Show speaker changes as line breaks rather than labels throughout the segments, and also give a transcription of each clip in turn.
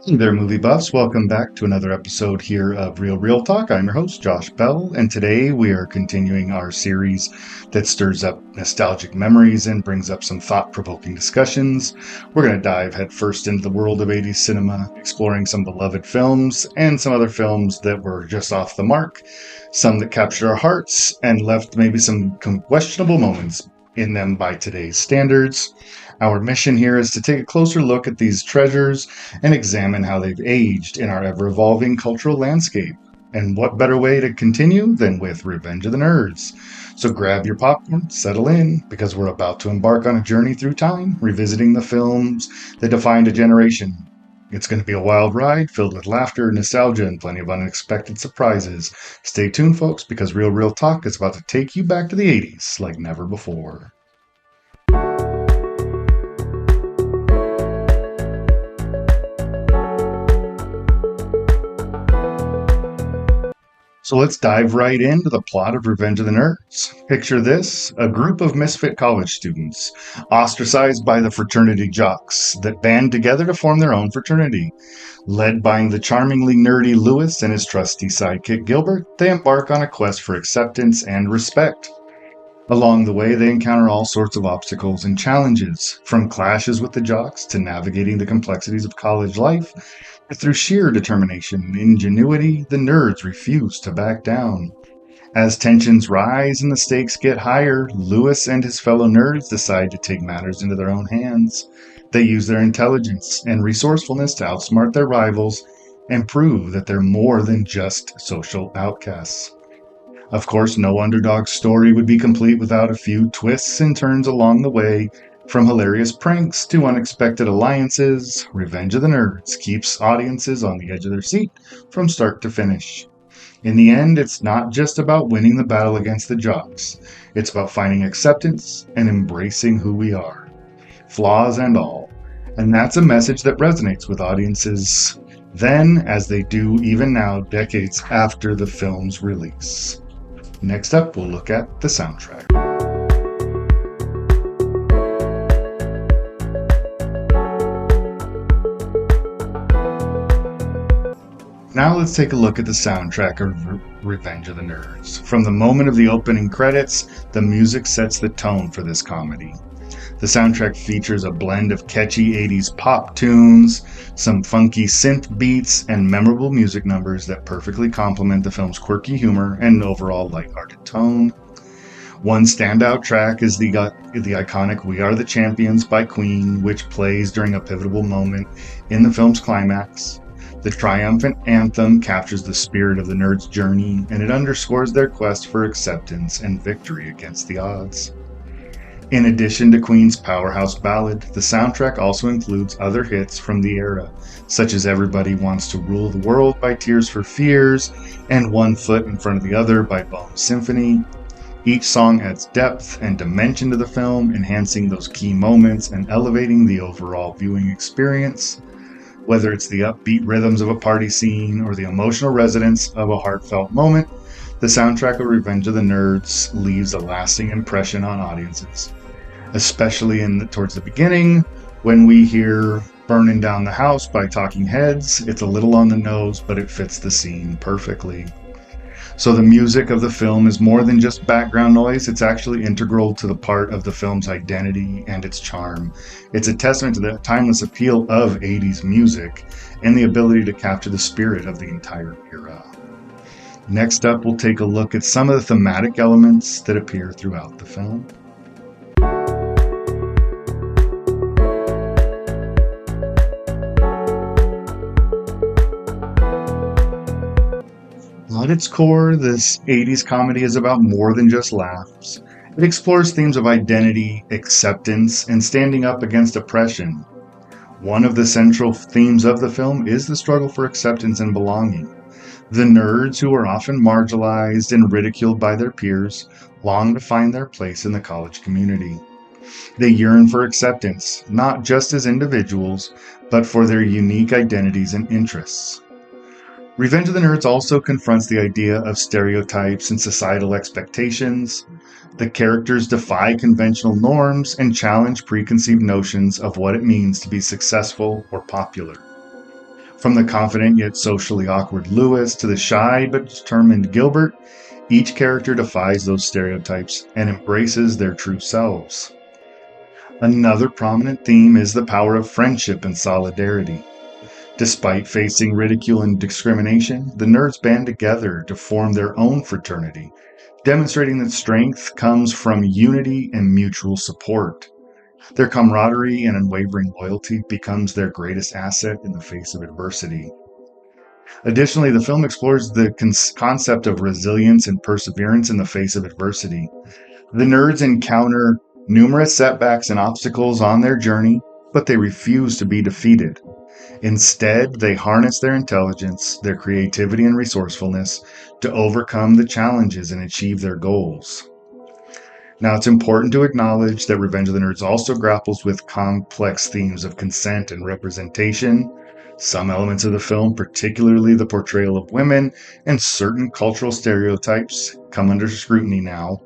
Hey there, movie buffs. Welcome back to another episode here of Real Talk. I'm your host, Josh Bell, and today we are continuing our series that stirs up nostalgic memories and brings up some thought-provoking discussions. We're going to dive headfirst into the world of 80s cinema, exploring some beloved films and some other films that were just off the mark, some that captured our hearts and left maybe some questionable moments in them by today's standards. Our mission here is to take a closer look at these treasures and examine how they've aged in our ever-evolving cultural landscape. And what better way to continue than with Revenge of the Nerds? So grab your popcorn, settle in, because we're about to embark on a journey through time, revisiting the films that defined a generation. It's going to be a wild ride filled with laughter, nostalgia, and plenty of unexpected surprises. Stay tuned, folks, because Real Talk is about to take you back to the 80s like never before. So let's dive right into the plot of Revenge of the Nerds. Picture this, a group of misfit college students, ostracized by the fraternity jocks, that band together to form their own fraternity. Led by the charmingly nerdy Lewis and his trusty sidekick Gilbert, they embark on a quest for acceptance and respect. Along the way, they encounter all sorts of obstacles and challenges, from clashes with the jocks to navigating the complexities of college life. But through sheer determination and ingenuity, the nerds refuse to back down. As tensions rise and the stakes get higher, Lewis and his fellow nerds decide to take matters into their own hands. They use their intelligence and resourcefulness to outsmart their rivals and prove that they're more than just social outcasts. Of course, no underdog story would be complete without a few twists and turns along the way. From hilarious pranks to unexpected alliances, Revenge of the Nerds keeps audiences on the edge of their seat from start to finish. In the end, it's not just about winning the battle against the jocks. It's about finding acceptance and embracing who we are, flaws and all. And that's a message that resonates with audiences then, as they do even now, decades after the film's release. Next up, we'll look at the soundtrack. Now let's take a look at the soundtrack of Revenge of the Nerds. From the moment of the opening credits, the music sets the tone for this comedy. The soundtrack features a blend of catchy 80s pop tunes, some funky synth beats, and memorable music numbers that perfectly complement the film's quirky humor and overall lighthearted tone. One standout track is the iconic We Are the Champions by Queen, which plays during a pivotal moment in the film's climax. The triumphant anthem captures the spirit of the nerds' journey, and it underscores their quest for acceptance and victory against the odds. In addition to Queen's powerhouse ballad, the soundtrack also includes other hits from the era, such as Everybody Wants to Rule the World by Tears for Fears and One Foot in Front of the Other by Bone Symphony. Each song adds depth and dimension to the film, enhancing those key moments and elevating the overall viewing experience. Whether it's the upbeat rhythms of a party scene or the emotional resonance of a heartfelt moment, the soundtrack of Revenge of the Nerds leaves a lasting impression on audiences, especially towards the beginning when we hear Burning Down the House by Talking Heads. It's a little on the nose, but it fits the scene perfectly. So the music of the film is more than just background noise. It's actually integral to the part of the film's identity and its charm. It's a testament to the timeless appeal of 80s music and the ability to capture the spirit of the entire era. Next up, we'll take a look at some of the thematic elements that appear throughout the film. At its core, this 80s comedy is about more than just laughs. It explores themes of identity, acceptance, and standing up against oppression. One of the central themes of the film is the struggle for acceptance and belonging. The nerds, who are often marginalized and ridiculed by their peers, long to find their place in the college community. They yearn for acceptance, not just as individuals, but for their unique identities and interests. Revenge of the Nerds also confronts the idea of stereotypes and societal expectations. The characters defy conventional norms and challenge preconceived notions of what it means to be successful or popular. From the confident yet socially awkward Lewis to the shy but determined Gilbert, each character defies those stereotypes and embraces their true selves. Another prominent theme is the power of friendship and solidarity. Despite facing ridicule and discrimination, the nerds band together to form their own fraternity, demonstrating that strength comes from unity and mutual support. Their camaraderie and unwavering loyalty becomes their greatest asset in the face of adversity. Additionally, the film explores the concept of resilience and perseverance in the face of adversity. The nerds encounter numerous setbacks and obstacles on their journey, but they refuse to be defeated. Instead, they harness their intelligence, their creativity, and resourcefulness to overcome the challenges and achieve their goals. Now, it's important to acknowledge that Revenge of the Nerds also grapples with complex themes of consent and representation. Some elements of the film, particularly the portrayal of women and certain cultural stereotypes, come under scrutiny now.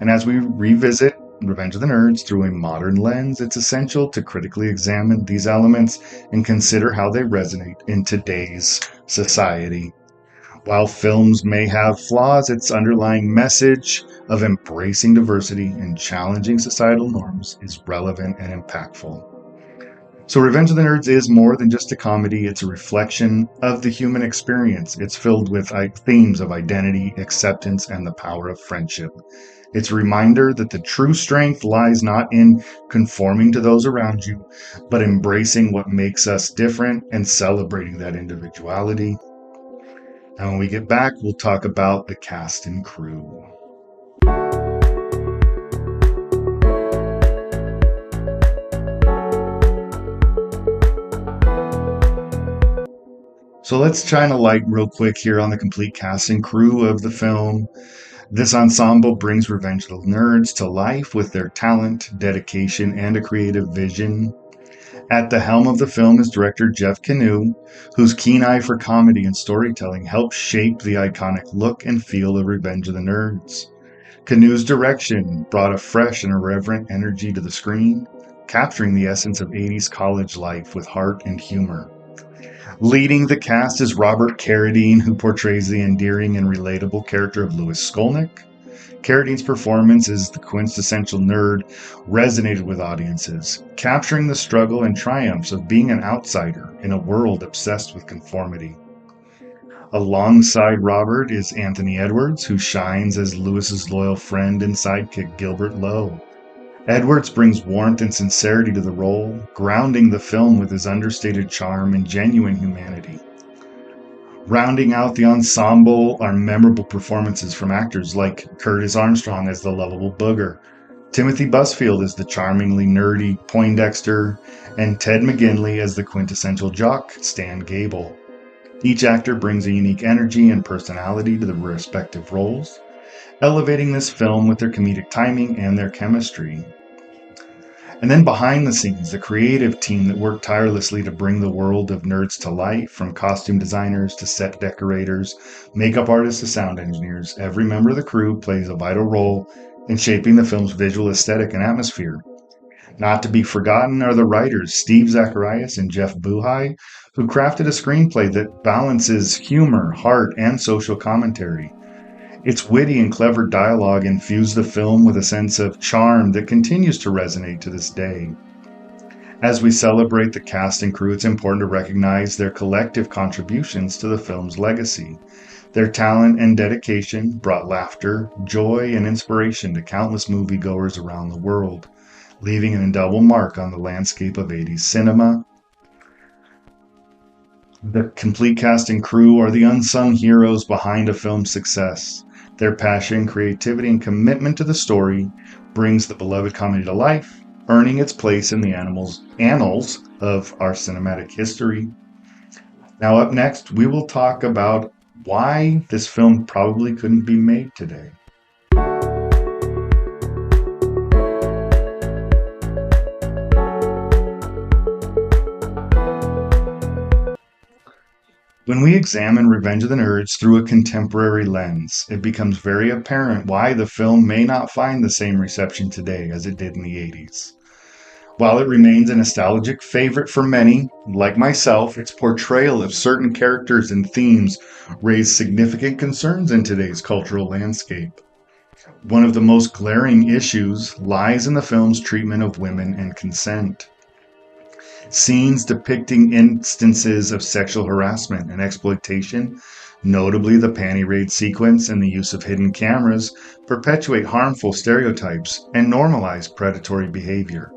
And as we revisit Revenge of the Nerds through a modern lens, it's essential to critically examine these elements and consider how they resonate in today's society. While films may have flaws, its underlying message of embracing diversity and challenging societal norms is relevant and impactful. So Revenge of the Nerds is more than just a comedy. It's a reflection of the human experience. It's filled with themes of identity, acceptance, and the power of friendship. It's a reminder that the true strength lies not in conforming to those around you, but embracing what makes us different and celebrating that individuality. And when we get back, we'll talk about the cast and crew. So let's shine a light real quick here on the complete cast and crew of the film. This ensemble brings Revenge of the Nerds to life with their talent, dedication, and a creative vision. At the helm of the film is director Jeff Canoe, whose keen eye for comedy and storytelling helped shape the iconic look and feel of Revenge of the Nerds. Canoe's direction brought a fresh and irreverent energy to the screen, capturing the essence of 80s college life with heart and humor. Leading the cast is Robert Carradine, who portrays the endearing and relatable character of Louis Skolnick. Carradine's performance as the quintessential nerd resonated with audiences, capturing the struggle and triumphs of being an outsider in a world obsessed with conformity. Alongside Robert is Anthony Edwards, who shines as Louis's loyal friend and sidekick Gilbert Lowe. Edwards brings warmth and sincerity to the role, grounding the film with his understated charm and genuine humanity. Rounding out the ensemble are memorable performances from actors like Curtis Armstrong as the lovable Booger, Timothy Busfield as the charmingly nerdy Poindexter, and Ted McGinley as the quintessential jock, Stan Gable. Each actor brings a unique energy and personality to the respective roles, elevating this film with their comedic timing and their chemistry. And then behind the scenes, the creative team that worked tirelessly to bring the world of nerds to life, from costume designers to set decorators, makeup artists to sound engineers, every member of the crew plays a vital role in shaping the film's visual aesthetic and atmosphere. Not to be forgotten are the writers Steve Zacharias and Jeff Buhai, who crafted a screenplay that balances humor, heart, and social commentary. Its witty and clever dialogue infused the film with a sense of charm that continues to resonate to this day. As we celebrate the cast and crew, it's important to recognize their collective contributions to the film's legacy. Their talent and dedication brought laughter, joy, and inspiration to countless moviegoers around the world, leaving an indelible mark on the landscape of 80s cinema. The complete cast and crew are the unsung heroes behind a film's success. Their passion, creativity, and commitment to the story brings the beloved comedy to life, earning its place in the annals of our cinematic history. Now up next, we will talk about why this film probably couldn't be made today. When we examine Revenge of the Nerds through a contemporary lens, it becomes very apparent why the film may not find the same reception today as it did in the 80s. While it remains a nostalgic favorite for many, like myself, its portrayal of certain characters and themes raise significant concerns in today's cultural landscape. One of the most glaring issues lies in the film's treatment of women and consent. Scenes depicting instances of sexual harassment and exploitation, notably the panty raid sequence and the use of hidden cameras, perpetuate harmful stereotypes and normalize predatory behavior.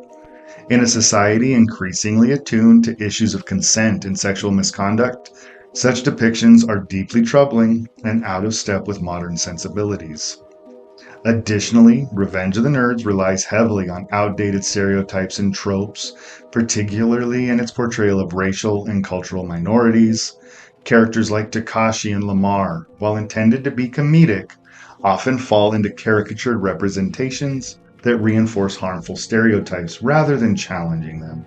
In a society increasingly attuned to issues of consent and sexual misconduct, such depictions are deeply troubling and out of step with modern sensibilities. Additionally, Revenge of the Nerds relies heavily on outdated stereotypes and tropes, particularly in its portrayal of racial and cultural minorities. Characters like Takashi and Lamar, while intended to be comedic, often fall into caricatured representations that reinforce harmful stereotypes rather than challenging them.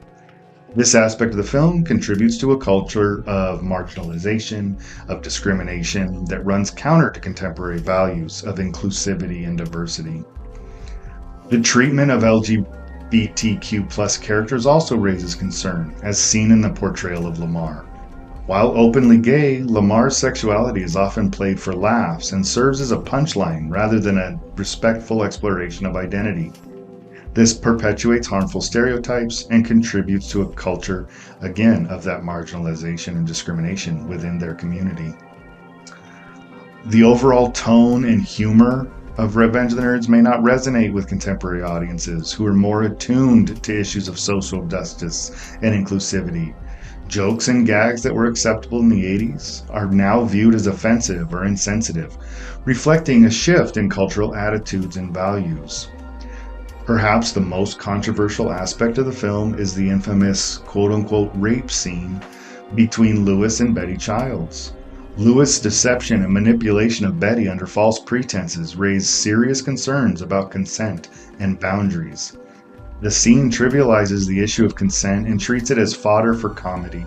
This aspect of the film contributes to a culture of marginalization, of discrimination that runs counter to contemporary values of inclusivity and diversity. The treatment of LGBTQ plus characters also raises concern, as seen in the portrayal of Lamar. While openly gay, Lamar's sexuality is often played for laughs and serves as a punchline rather than a respectful exploration of identity. This perpetuates harmful stereotypes and contributes to a culture, again, of that marginalization and discrimination within their community. The overall tone and humor of Revenge of the Nerds may not resonate with contemporary audiences who are more attuned to issues of social justice and inclusivity. Jokes and gags that were acceptable in the 80s are now viewed as offensive or insensitive, reflecting a shift in cultural attitudes and values. Perhaps the most controversial aspect of the film is the infamous quote-unquote rape scene between Lewis and Betty Childs. Lewis' deception and manipulation of Betty under false pretenses raised serious concerns about consent and boundaries. The scene trivializes the issue of consent and treats it as fodder for comedy,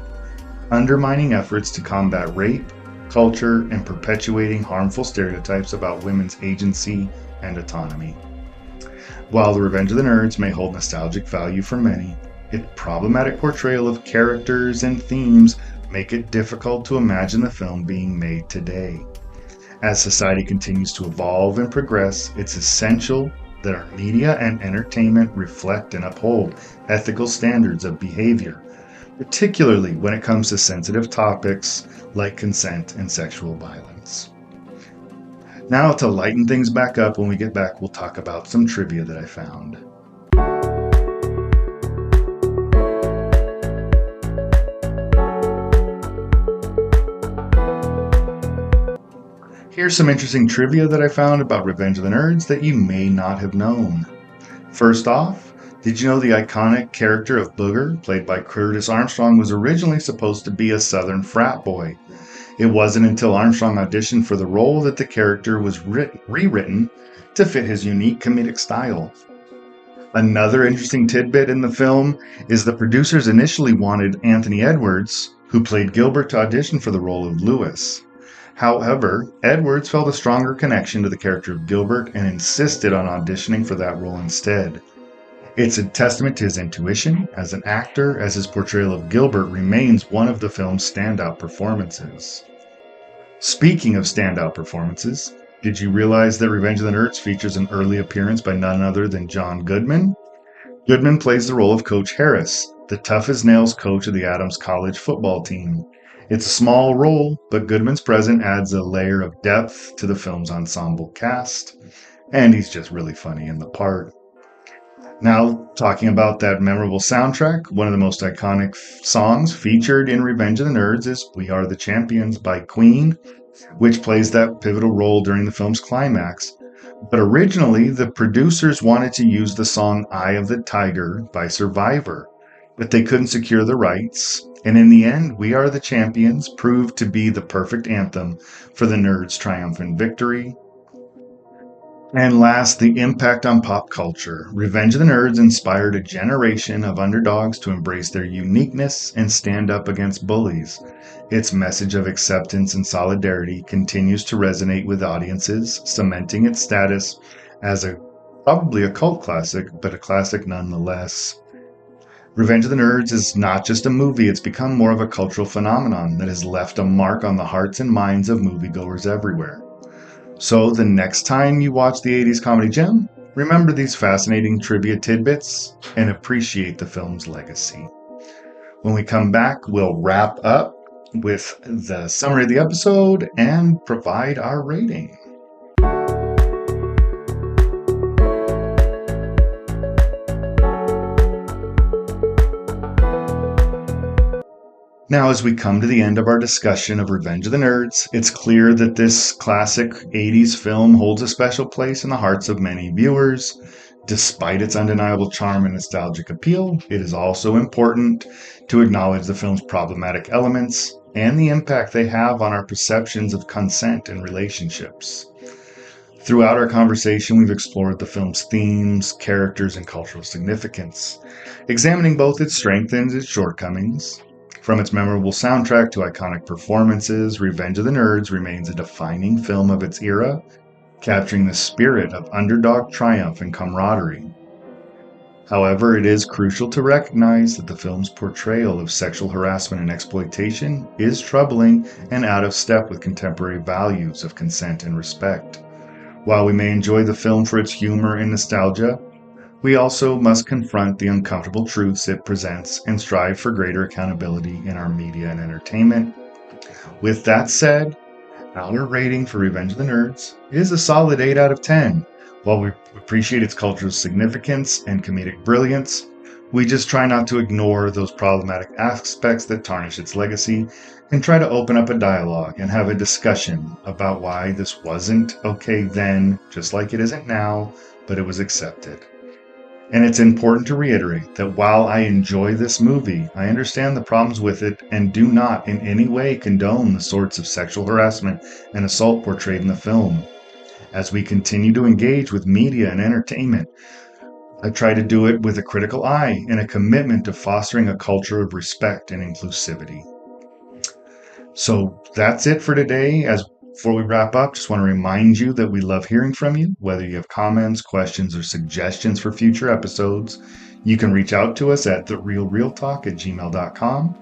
undermining efforts to combat rape, culture, and perpetuating harmful stereotypes about women's agency and autonomy. While The Revenge of the Nerds may hold nostalgic value for many, its problematic portrayal of characters and themes make it difficult to imagine the film being made today. As society continues to evolve and progress, it's essential that our media and entertainment reflect and uphold ethical standards of behavior, particularly when it comes to sensitive topics like consent and sexual violence. Now, to lighten things back up, when we get back, we'll talk about some trivia that I found. Here's some interesting trivia that I found about Revenge of the Nerds that you may not have known. First off, did you know the iconic character of Booger, played by Curtis Armstrong, was originally supposed to be a Southern frat boy? It wasn't until Armstrong auditioned for the role that the character was rewritten to fit his unique comedic style. Another interesting tidbit in the film is the producers initially wanted Anthony Edwards, who played Gilbert, to audition for the role of Lewis. However, Edwards felt a stronger connection to the character of Gilbert and insisted on auditioning for that role instead. It's a testament to his intuition as an actor, as his portrayal of Gilbert remains one of the film's standout performances. Speaking of standout performances, did you realize that Revenge of the Nerds features an early appearance by none other than John Goodman? Goodman plays the role of Coach Harris, the tough-as-nails coach of the Adams College football team. It's a small role, but Goodman's presence adds a layer of depth to the film's ensemble cast, and he's just really funny in the part. Now, talking about that memorable soundtrack, one of the most iconic songs featured in Revenge of the Nerds is We Are the Champions by Queen, which plays that pivotal role during the film's climax. But originally, the producers wanted to use the song Eye of the Tiger by Survivor, but they couldn't secure the rights. And in the end, We Are the Champions proved to be the perfect anthem for the Nerds' triumphant victory. And last, the impact on pop culture. Revenge of the Nerds inspired a generation of underdogs to embrace their uniqueness and stand up against bullies. Its message of acceptance and solidarity continues to resonate with audiences, cementing its status as probably a cult classic, but a classic nonetheless. Revenge of the Nerds is not just a movie, it's become more of a cultural phenomenon that has left a mark on the hearts and minds of moviegoers everywhere. So the next time you watch the 80s comedy gem, remember these fascinating trivia tidbits and appreciate the film's legacy. When we come back, we'll wrap up with the summary of the episode and provide our rating. Now, as we come to the end of our discussion of Revenge of the Nerds, it's clear that this classic 80s film holds a special place in the hearts of many viewers. Despite its undeniable charm and nostalgic appeal, it is also important to acknowledge the film's problematic elements and the impact they have on our perceptions of consent and relationships. Throughout our conversation, we've explored the film's themes, characters, and cultural significance, examining both its strengths and its shortcomings. From its memorable soundtrack to iconic performances, Revenge of the Nerds remains a defining film of its era, capturing the spirit of underdog triumph and camaraderie. However, it is crucial to recognize that the film's portrayal of sexual harassment and exploitation is troubling and out of step with contemporary values of consent and respect. While we may enjoy the film for its humor and nostalgia, we also must confront the uncomfortable truths it presents and strive for greater accountability in our media and entertainment. With that said, our rating for Revenge of the Nerds is a solid 8 out of 10. While we appreciate its cultural significance and comedic brilliance, we just try not to ignore those problematic aspects that tarnish its legacy and try to open up a dialogue and have a discussion about why this wasn't okay then, just like it isn't now, but it was accepted. And it's important to reiterate that while I enjoy this movie, I understand the problems with it and do not in any way condone the sorts of sexual harassment and assault portrayed in the film. As we continue to engage with media and entertainment, I try to do it with a critical eye and a commitment to fostering a culture of respect and inclusivity. So that's it for today. Before we wrap up, just want to remind you that we love hearing from you. Whether you have comments, questions, or suggestions for future episodes, you can reach out to us at therealrealtalk@gmail.com.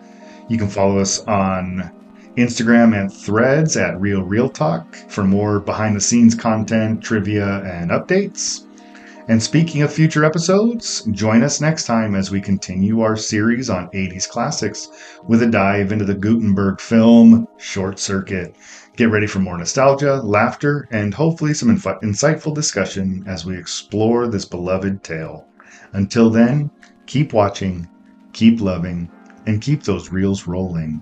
You can follow us on Instagram and Threads at RealRealTalk for more behind-the-scenes content, trivia, and updates. And speaking of future episodes, join us next time as we continue our series on 80s classics with a dive into the Gutenberg film Short Circuit. Get ready for more nostalgia, laughter, and hopefully some insightful discussion as we explore this beloved tale. Until then, keep watching, keep loving, and keep those reels rolling.